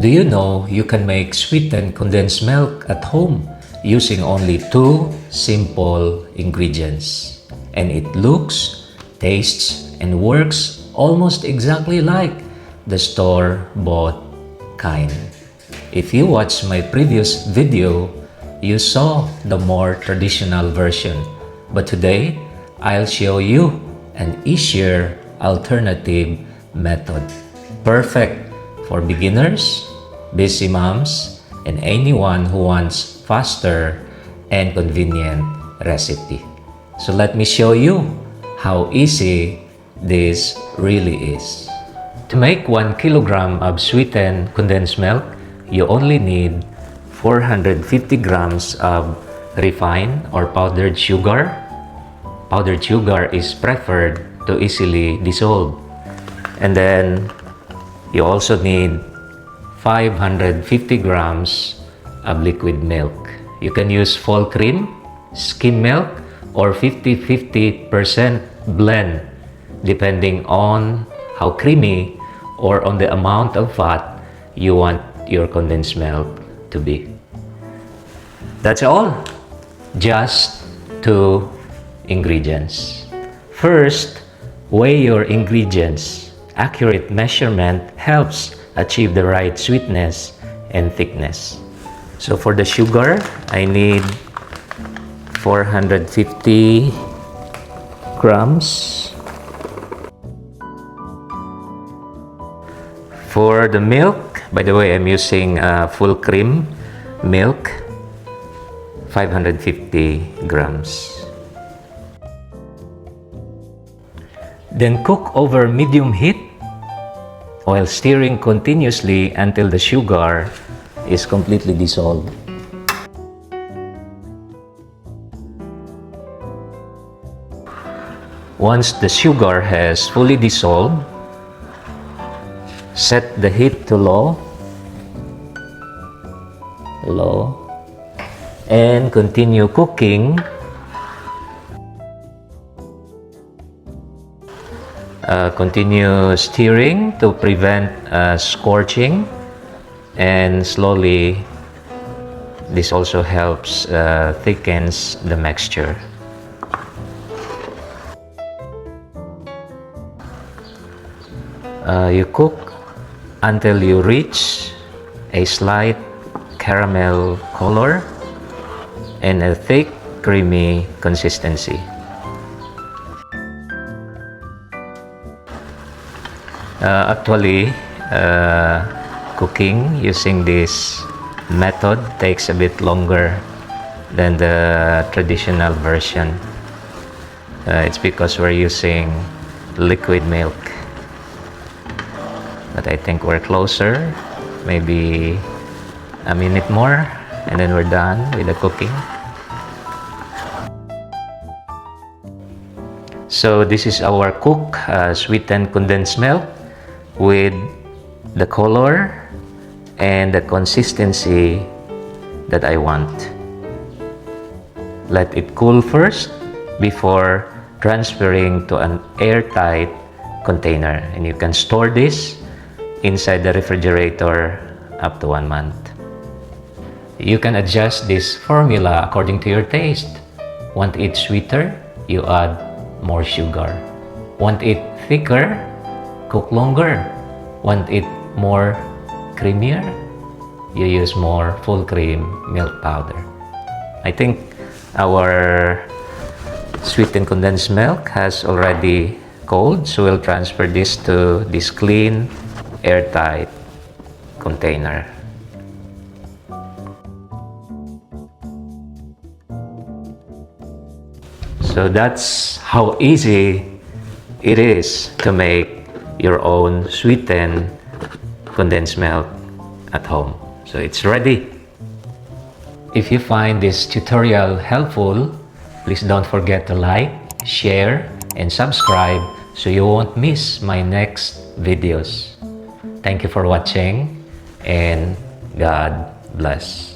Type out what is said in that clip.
Do you know you can make sweetened condensed milk at home using only 2 simple ingredients? And it looks, tastes, and works almost exactly like the store-bought kind. If you watched my previous video, you saw the more traditional version. But today, I'll show you an easier alternative method. Perfect for beginners, busy moms, and anyone who wants faster and convenient recipe. So let me show you how easy this really is. To make 1 kilogram of sweetened condensed milk, you only need 450 grams of refined or powdered sugar. Powdered sugar is preferred to easily dissolve. And then you also need 550 grams of liquid milk. You can use full cream, skim milk, or 50-50% blend depending on how creamy or on the amount of fat you want your condensed milk to be. That's all. Just 2 ingredients. First, weigh your ingredients. Accurate measurement helps achieve the right sweetness and thickness. So for the sugar, I need 450 grams. For the milk, by the way, I'm using full cream milk, 550 grams. Then cook over medium heat while stirring continuously until the sugar is completely dissolved. Once the sugar has fully dissolved, set the heat to low, and continue cooking continue stirring to prevent scorching, and slowly this also helps thickens the mixture. You cook until you reach a slight caramel color and a thick creamy consistency. Actually, cooking using this method takes a bit longer than the traditional version. It's because we're using liquid milk. But I think we're closer, maybe a minute more, and then we're done with the cooking. So this is our cooked sweetened condensed milk with the color and the consistency that I want. Let it cool first before transferring to an airtight container, and you can store this inside the refrigerator up to 1 month. You can adjust this formula according to your taste. Want it sweeter? You add more sugar. Want it thicker? Cook longer. Want it more creamier? You use more full cream milk powder. I think our sweetened condensed milk has already cooled, so we'll transfer this to this clean, airtight container. So that's how easy it is to make your own sweetened condensed milk at home. So it's ready. If you find this tutorial helpful, please don't forget to like, share, and subscribe so you won't miss my next videos. Thank you for watching, and God bless.